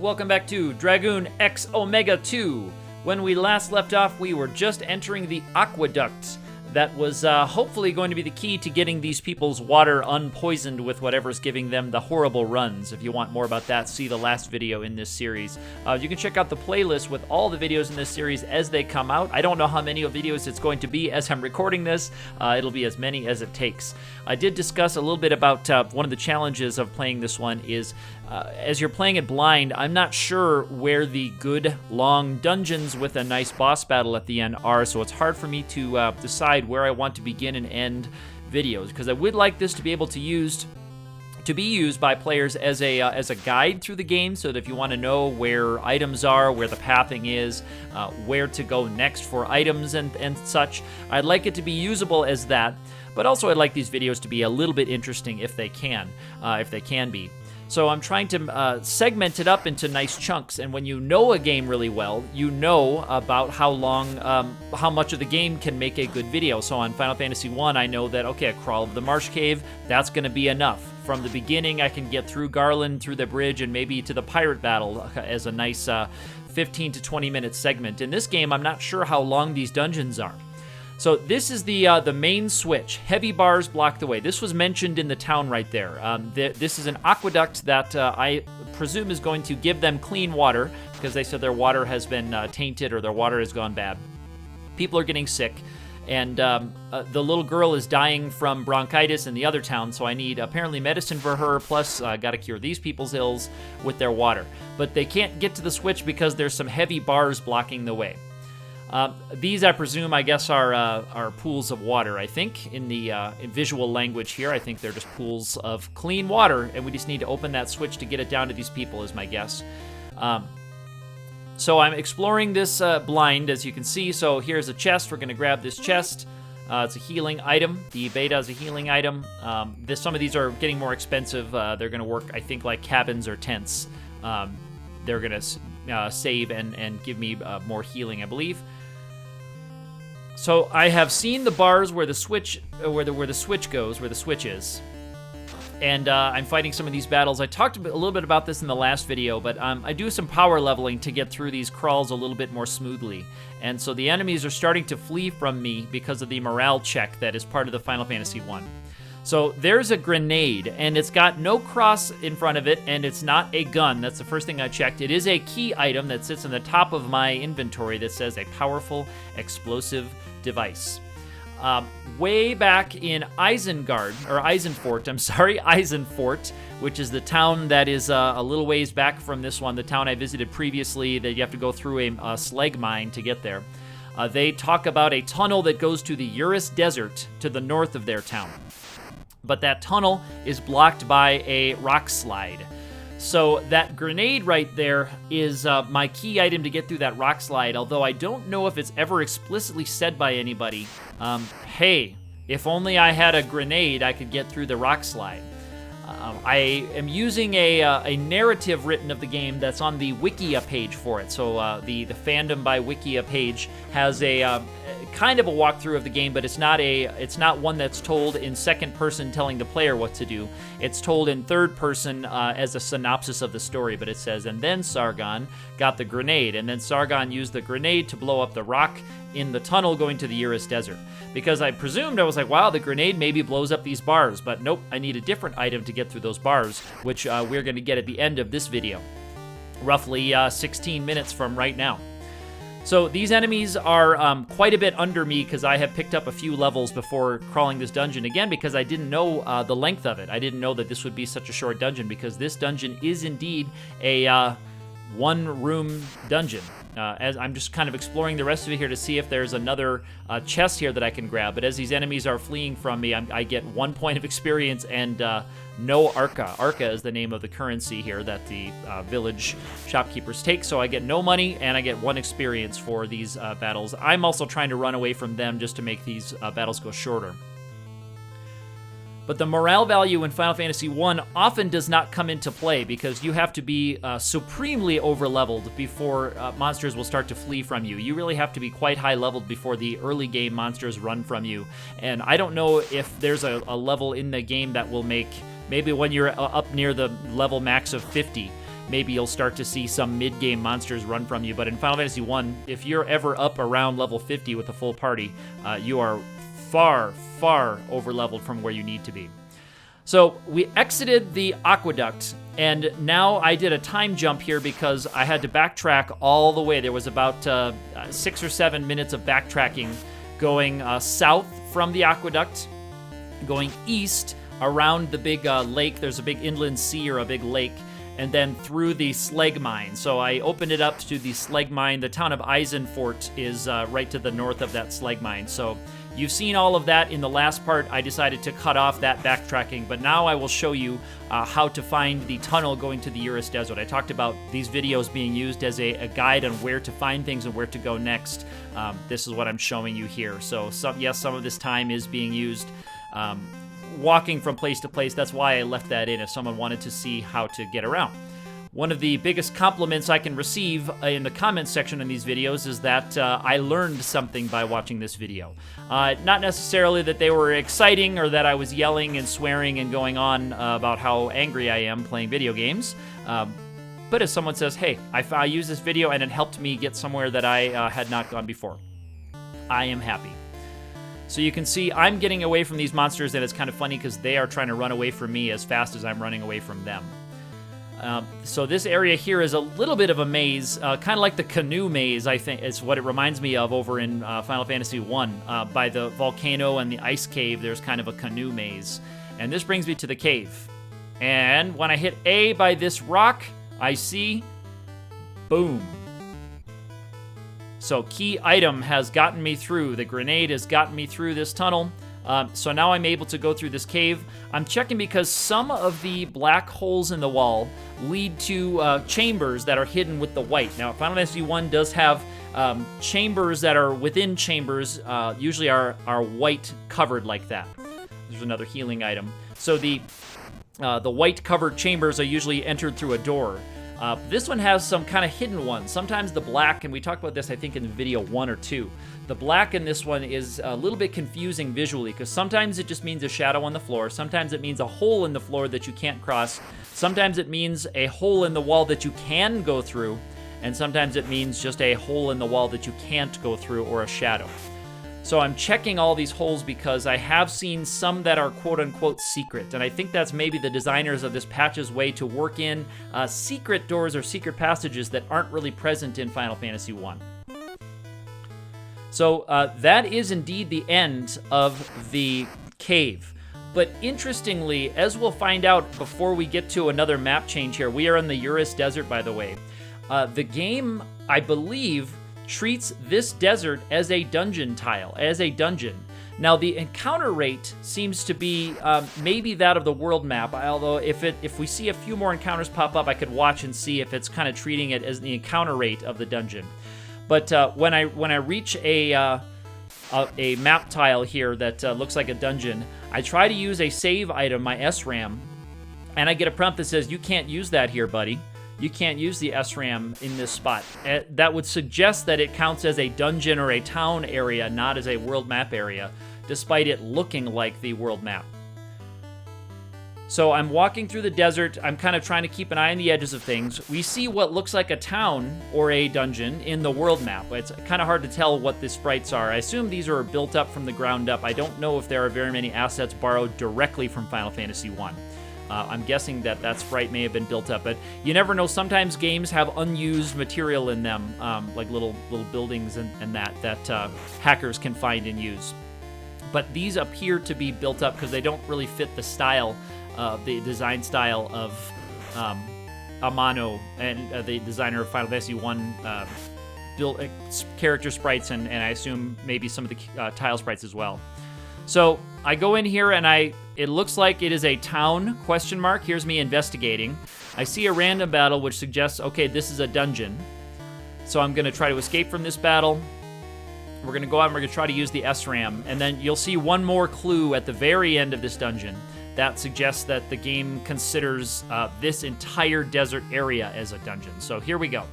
welcome back to Dragoon X Omega 2. When we last left off, we were just entering the aqueduct that was hopefully going to be the key to getting these people's water unpoisoned with whatever's giving them the horrible runs. If you want more about that, see the last video in this series. You can check out the playlist with all the videos in this series as they come out. I don't know how many videos it's going to be as I'm recording this. It'll be as many as it takes. I did discuss a little bit about one of the challenges of playing this one is as you're playing it blind, I'm not sure where the good long dungeons with a nice boss battle at the end are, so it's hard for me to decide where I want to begin and end videos, because I would like this to be able to be used by players as a guide through the game, so that if you want to know where items are, where the pathing is, where to go next for items and such, I'd like it to be usable as that. But also I'd like these videos to be a little bit interesting if they can be. So I'm trying to segment it up into nice chunks, and when you know a game really well, you know about how much of the game can make a good video. So on Final Fantasy 1, I know that, okay, a crawl of the Marsh Cave, that's going to be enough. From the beginning, I can get through Garland, through the bridge, and maybe to the pirate battle as a nice 15 to 20 minute segment. In this game, I'm not sure how long these dungeons are. So this is the main switch. Heavy bars block the way. This was mentioned in the town right there. This is an aqueduct that I presume is going to give them clean water, because they said their water has been tainted or their water has gone bad. People are getting sick, and the little girl is dying from bronchitis in the other town, so I need apparently medicine for her, plus got to cure these people's ills with their water. But they can't get to the switch because there's some heavy bars blocking the way. These, I presume, I guess, are pools of water, I think, in the in visual language here. I think they're just pools of clean water, and we just need to open that switch to get it down to these people, is my guess. So I'm exploring this blind, as you can see. So here's a chest. We're going to grab this chest. It's a healing item. The beta is a healing item. Some of these are getting more expensive. They're going to work, I think, like cabins or tents. They're going to save and give me more healing, I believe. So I have seen the bars where the switch where the switch goes, where the switch is, and I'm fighting some of these battles. I talked a little bit about this in the last video, but I do some power leveling to get through these crawls a little bit more smoothly, and so the enemies are starting to flee from me because of the morale check that is part of the Final Fantasy 1. So there's a grenade, and it's got no cross in front of it, and it's not a gun. That's the first thing I checked. It is a key item that sits on the top of my inventory that says a powerful explosive device. Way back in Aizen Fort, which is the town that is a little ways back from this one, the town I visited previously that you have to go through a slag mine to get there. They talk about a tunnel that goes to the Urist Desert to the north of their town. But that tunnel is blocked by a rock slide. So that grenade right there is my key item to get through that rock slide, although I don't know if it's ever explicitly said by anybody, hey, if only I had a grenade, I could get through the rock slide. I am using a narrative written of the game that's on the Wikia page for it. So the Fandom by Wikia page has a kind of a walkthrough of the game, but it's not one that's told in second person telling the player what to do. It's told in third person as a synopsis of the story, but it says, and then Sargon got the grenade, and then Sargon used the grenade to blow up the rock in the tunnel going to the Urist Desert. Because I presumed, I was like, wow, the grenade maybe blows up these bars, but nope, I need a different item to get through those bars, which we're going to get at the end of this video, roughly 16 minutes from right now. So these enemies are quite a bit under me because I have picked up a few levels before crawling this dungeon again, because I didn't know the length of it. I didn't know that this would be such a short dungeon, because this dungeon is indeed a one-room dungeon. As I'm just kind of exploring the rest of it here to see if there's another chest here that I can grab. But as these enemies are fleeing from me, I get 1 point of experience and no Arca. Arca is the name of the currency here that the village shopkeepers take. So I get no money and I get 1 experience for these battles. I'm also trying to run away from them just to make these battles go shorter. But the morale value in Final Fantasy 1 often does not come into play, because you have to be supremely over-leveled before monsters will start to flee from you. You really have to be quite high-leveled before the early game monsters run from you. And I don't know if there's a level in the game that will make, maybe when you're up near the level max of 50, maybe you'll start to see some mid-game monsters run from you. But in Final Fantasy 1, if you're ever up around level 50 with a full party, you are far, far over-leveled from where you need to be. So we exited the aqueduct, and now I did a time jump here because I had to backtrack all the way. There was about 6 or 7 minutes of backtracking going south from the aqueduct, going east around the big lake. There's a big inland sea or a big lake, and then through the slag mine. So I opened it up to the slag mine. The town of Aizen Fort is right to the north of that slag mine. So you've seen all of that in the last part. I decided to cut off that backtracking, but now I will show you how to find the tunnel going to the Urist Desert. I talked about these videos being used as a guide on where to find things and where to go next. This is what I'm showing you here. So yes, some of this time is being used walking from place to place. That's why I left that in, if someone wanted to see how to get around. One of the biggest compliments I can receive in the comments section in these videos is that I learned something by watching this video. Not necessarily that they were exciting or that I was yelling and swearing and going on about how angry I am playing video games. But if someone says, hey, I used this video and it helped me get somewhere that I had not gone before, I am happy. So you can see I'm getting away from these monsters, and it's kind of funny because they are trying to run away from me as fast as I'm running away from them. So this area here is a little bit of a maze, kind of like the canoe maze, I think, is what it reminds me of over in Final Fantasy 1. By the volcano and the ice cave, there's kind of a canoe maze. And this brings me to the cave. And when I hit A by this rock, I see, boom. So key item has gotten me through. The grenade has gotten me through this tunnel. So now I'm able to go through this cave. I'm checking because some of the black holes in the wall lead to chambers that are hidden with the white. Now, Final Fantasy 1 does have chambers that are within chambers, usually are white covered like that. There's another healing item. So the white covered chambers are usually entered through a door. This one has some kind of hidden ones. Sometimes the black, and we talked about this, I think, in video 1 or 2. The black in this one is a little bit confusing visually because sometimes it just means a shadow on the floor. Sometimes it means a hole in the floor that you can't cross. Sometimes it means a hole in the wall that you can go through. And sometimes it means just a hole in the wall that you can't go through or a shadow. So I'm checking all these holes because I have seen some that are quote-unquote secret, and I think that's maybe the designers of this patch's way to work in secret doors or secret passages that aren't really present in Final Fantasy 1. So that is indeed the end of the cave. But interestingly, as we'll find out before we get to another map change here, we are in the Urist Desert, by the way. The game, I believe, treats this desert as a dungeon tile, as a dungeon. Now, the encounter rate seems to be maybe that of the world map, although if we see a few more encounters pop up, I could watch and see if it's kind of treating it as the encounter rate of the dungeon. But when I reach a map tile here that looks like a dungeon, I try to use a save item, my SRAM, and I get a prompt that says, you can't use that here, buddy. You can't use the SRAM in this spot. That would suggest that it counts as a dungeon or a town area, not as a world map area, despite it looking like the world map. So I'm walking through the desert. I'm kind of trying to keep an eye on the edges of things. We see what looks like a town or a dungeon in the world map. It's kind of hard to tell what the sprites are. I assume these are built up from the ground up. I don't know if there are very many assets borrowed directly from Final Fantasy 1. I'm guessing that sprite may have been built up, but you never know. Sometimes games have unused material in them, like little buildings and that hackers can find and use. But these appear to be built up because they don't really fit the style, the design style of Amano and the designer of Final Fantasy 1 built character sprites and I assume maybe some of the tile sprites as well. So I go in here and it looks like it is a town, ? Here's me investigating. I see a random battle which suggests, okay, this is a dungeon. So I'm going to try to escape from this battle. We're going to go out and we're going to try to use the SRAM. And then you'll see one more clue at the very end of this dungeon that suggests that the game considers this entire desert area as a dungeon. So here we go.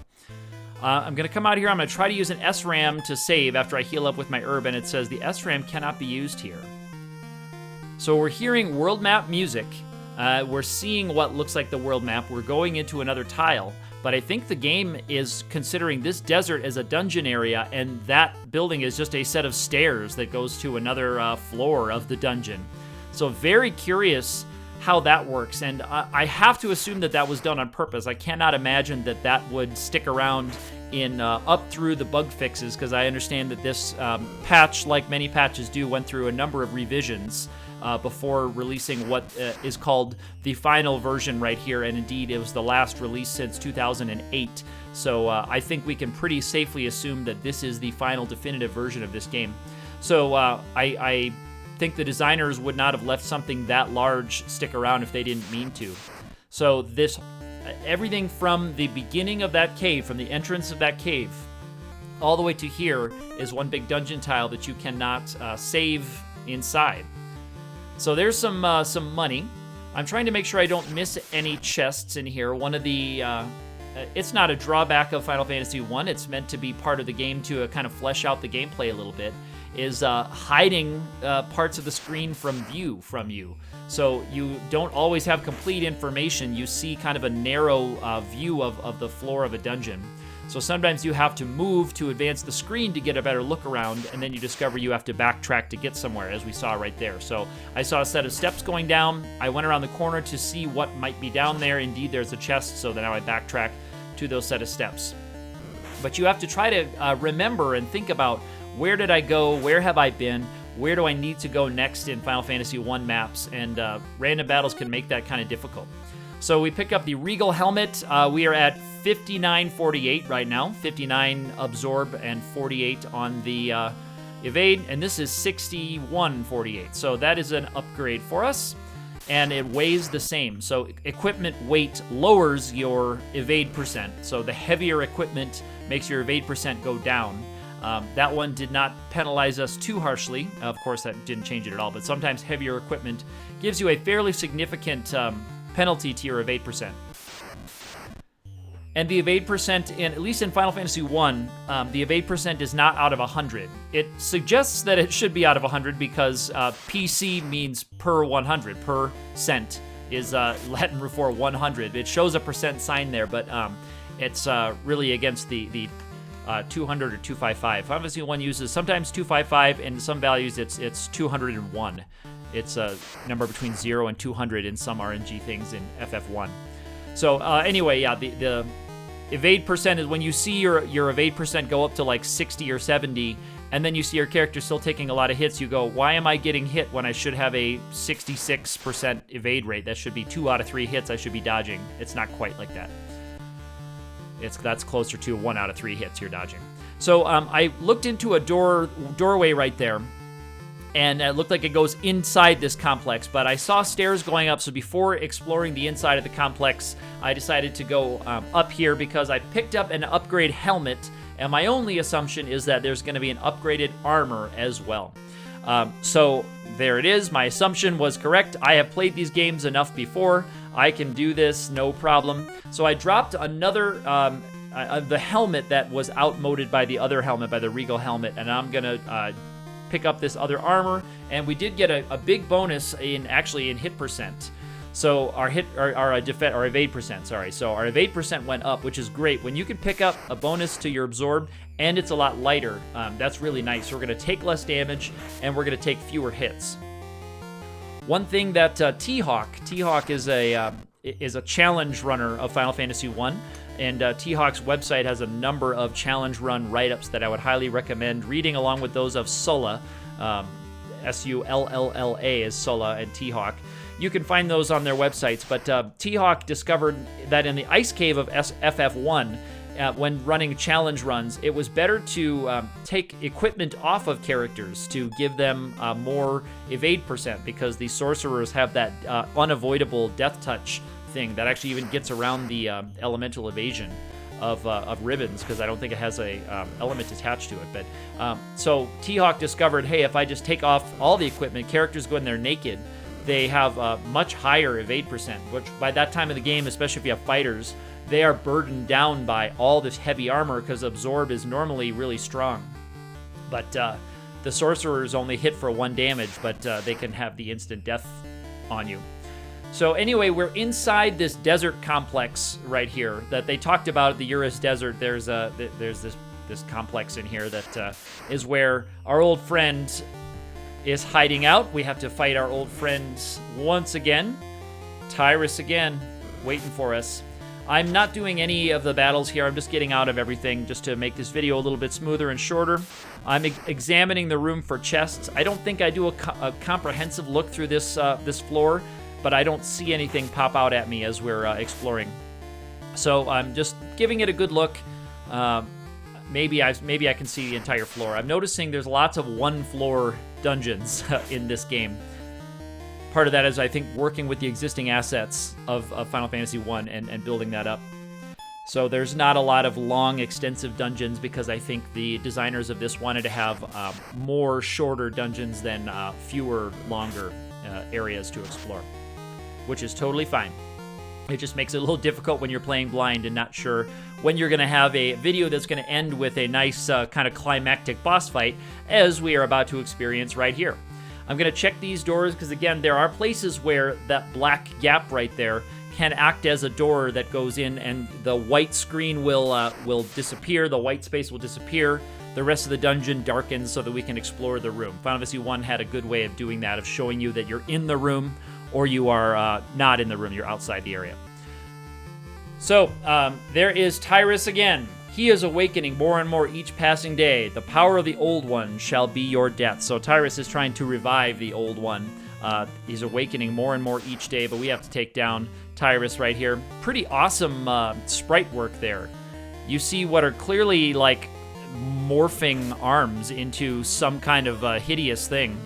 I'm going to come out here. I'm going to try to use an SRAM to save after I heal up with my herb, and it says the SRAM cannot be used here. So we're hearing world map music, We're seeing what looks like the world map. We're going into another tile, but I think the game is considering this desert as a dungeon area, and that building is just a set of stairs that goes to another floor of the dungeon. So very curious how that works, and I have to assume that that was done on purpose. I cannot imagine that that would stick around in up through the bug fixes, because I understand that this patch, like many patches do, went through a number of revisions before releasing what is called the final version right here, and indeed it was the last release since 2008. So I think we can pretty safely assume that this is the final definitive version of this game. So I think the designers would not have left something that large stick around if they didn't mean to. So this, everything from the beginning of that cave, from the entrance of that cave, all the way to here is one big dungeon tile that you cannot save inside. So there's some money. I'm trying to make sure I don't miss any chests in here. One of the, it's not a drawback of Final Fantasy I, it's meant to be part of the game to kind of flesh out the gameplay a little bit, is hiding parts of the screen from view from you. So you don't always have complete information. You see kind of a narrow view of the floor of a dungeon. So sometimes you have to move to advance the screen to get a better look around, and then you discover you have to backtrack to get somewhere, as we saw right there. So I saw a set of steps going down. I went around the corner to see what might be down there. Indeed, there's a chest, so then now I backtrack to those set of steps. But you have to try to remember and think about, where did I go? Where have I been? Where do I need to go next in Final Fantasy I maps? And random battles can make that kind of difficult. So we pick up the Regal Helmet. We are at 5948 right now. 59 Absorb and 48 on the Evade. And this is 6148. So that is an upgrade for us. And it weighs the same. So equipment weight lowers your evade percent. So the heavier equipment makes your evade percent go down. That one did not penalize us too harshly. Of course, that didn't change it at all. But sometimes heavier equipment gives you a fairly significant penalty to your evade percent. And the evade percent, at least in Final Fantasy I, the evade percent is not out of 100. It suggests that it should be out of 100 because PC means per 100. Per cent is Latin for 100. It shows a percent sign there, but it's really against the 200 or 255. Final Fantasy I uses sometimes 255, and in some values it's 201. It's a number between 0 and 200 in some RNG things in FF1. So anyway, yeah, the evade percent is when you see your evade percent go up to like 60 or 70, and then you see your character still taking a lot of hits, you go, why am I getting hit when I should have a 66% evade rate? That should be 2 out of 3 hits I should be dodging. It's not quite like that. That's closer to 1 out of 3 hits you're dodging. So I looked into a doorway right there, and it looked like it goes inside this complex, but I saw stairs going up, so before exploring the inside of the complex, I decided to go up here because I picked up an upgrade helmet, and my only assumption is that there's going to be an upgraded armor as well. So there it is. My assumption was correct. I have played these games enough before. I can do this, no problem. So I dropped another, the helmet that was outmoded by the other helmet, by the Regal helmet, and I'm going to pick up this other armor, and we did get a big bonus in hit percent. So our evade percent, sorry. So our evade percent went up, which is great. When you can pick up a bonus to your absorb and it's a lot lighter, that's really nice. So we're going to take less damage and we're going to take fewer hits. One thing that T-Hawk is a challenge runner of Final Fantasy I, and T-Hawk's website has a number of challenge run write-ups that I would highly recommend reading, along with those of Sulla, S-U-L-L-L-A is Sulla and T-Hawk. You can find those on their websites, but T-Hawk discovered that in the Ice Cave of FF1, when running challenge runs, it was better to take equipment off of characters to give them more evade percent, because the sorcerers have that unavoidable death touch thing that actually even gets around the elemental evasion of ribbons, because I don't think it has a element attached to it. But so T-Hawk discovered, hey, if I just take off all the equipment, characters go in there naked, they have a much higher evade percent, which by that time of the game, especially if you have fighters, they are burdened down by all this heavy armor because Absorb is normally really strong. But the sorcerers only hit for 1 damage, but they can have the instant death on you. So anyway, we're inside this desert complex right here that they talked about at the Urist Desert. There's this complex in here that is where our old friend is hiding out. We have to fight our old friends once again. Tyris again, waiting for us. I'm not doing any of the battles here. I'm just getting out of everything just to make this video a little bit smoother and shorter. I'm examining the room for chests. I don't think I do a comprehensive look through this this floor, but I don't see anything pop out at me as we're exploring. So I'm just giving it a good look. Maybe I can see the entire floor. I'm noticing there's lots of one-floor dungeons in this game. Part of that is, I think, working with the existing assets of Final Fantasy I and building that up. So there's not a lot of long, extensive dungeons because I think the designers of this wanted to have more shorter dungeons than fewer, longer areas to explore, which is totally fine. It just makes it a little difficult when you're playing blind and not sure when you're going to have a video that's going to end with a nice kind of climactic boss fight, as we are about to experience right here. I'm going to check these doors because, again, there are places where that black gap right there can act as a door that goes in, and the white screen will disappear, the white space will disappear, the rest of the dungeon darkens so that we can explore the room. Final Fantasy I had a good way of doing that, of showing you that you're in the room or you are not in the room, you're outside the area. So, there is Tyris again. He is awakening more and more each passing day. The power of the Old One shall be your death. So Tyris is trying to revive the Old One. He's awakening more and more each day, but we have to take down Tyris right here. Pretty awesome sprite work there. You see what are clearly like morphing arms into some kind of hideous thing.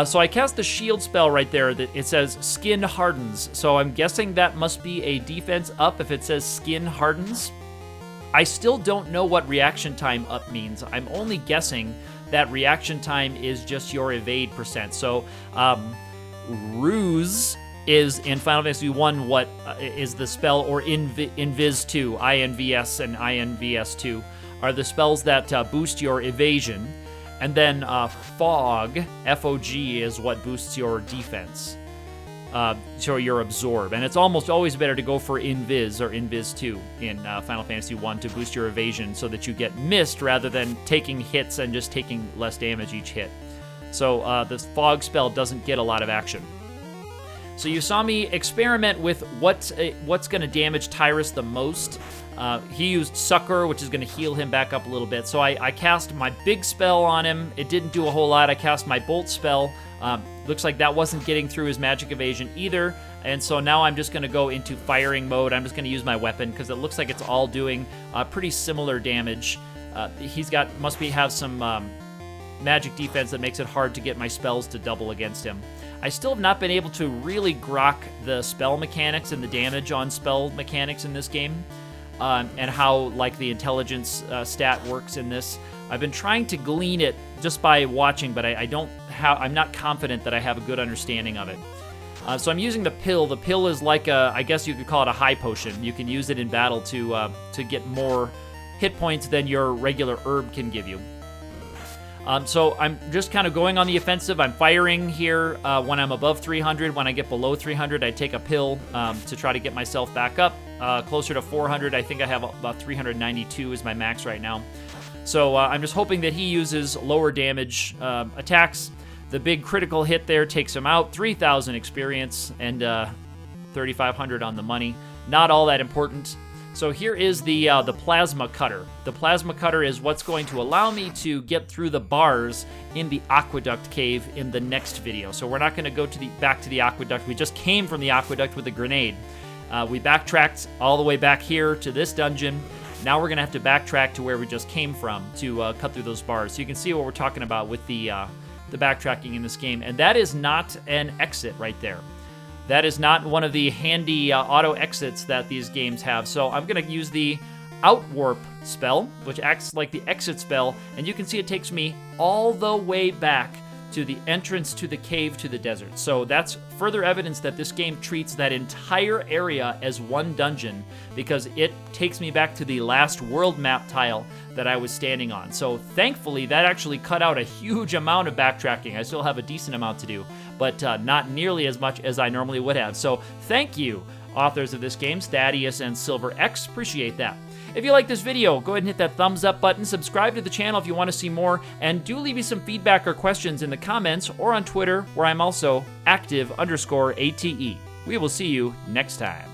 So I cast the shield spell right there that it says skin hardens. So I'm guessing that must be a defense up if it says skin hardens. I still don't know what reaction time up means. I'm only guessing that reaction time is just your evade percent. So Ruse is in Final Fantasy I what is the spell, or Invis 2, INVS and INVS 2 are the spells that boost your evasion. And then Fog, F-O-G, is what boosts your defense. So your absorb. And it's almost always better to go for Invis or Invis 2 in Final Fantasy I to boost your evasion so that you get missed rather than taking hits and just taking less damage each hit. So the Fog spell doesn't get a lot of action. So you saw me experiment with what's going to damage Tyris the most. He used Succor, which is going to heal him back up a little bit. So I cast my big spell on him. It didn't do a whole lot. I cast my Bolt spell. Looks like that wasn't getting through his magic evasion either. And so now I'm just going to go into firing mode. I'm just going to use my weapon because it looks like it's all doing pretty similar damage. He's got have some magic defense that makes it hard to get my spells to double against him. I still have not been able to really grok the spell mechanics and the damage on spell mechanics in this game. And how like the intelligence stat works in this. I've been trying to glean it just by watching, but I'm not confident that I have a good understanding of it. So I'm using the pill. The pill is like I guess you could call it a high potion. You can use it in battle to get more hit points than your regular herb can give you. So I'm just kind of going on the offensive. I'm firing here when I'm above 300. When I get below 300, I take a pill to try to get myself back up closer to 400. I think I have about 392 is my max right now. So I'm just hoping that he uses lower damage attacks. The big critical hit there takes him out. 3,000 experience and 3,500 on the money. Not all that important. So here is the plasma cutter. The plasma cutter is what's going to allow me to get through the bars in the aqueduct cave in the next video. So we're not going to go back to the aqueduct. We just came from the aqueduct with a grenade. We backtracked all the way back here to this dungeon. Now we're going to have to backtrack to where we just came from to cut through those bars. So you can see what we're talking about with the backtracking in this game. And that is not an exit right there. That is not one of the handy auto exits that these games have. So I'm going to use the Outwarp spell, which acts like the exit spell. And you can see it takes me all the way back to the entrance to the cave to the desert. So that's further evidence that this game treats that entire area as one dungeon, because it takes me back to the last world map tile that I was standing on. So thankfully, that actually cut out a huge amount of backtracking. I still have a decent amount to do, but not nearly as much as I normally would have. So thank you, authors of this game, Thaddeus and Silver X. Appreciate that. If you like this video, go ahead and hit that thumbs up button, subscribe to the channel if you want to see more, and do leave me some feedback or questions in the comments or on Twitter, where I'm also active_ATE. We will see you next time.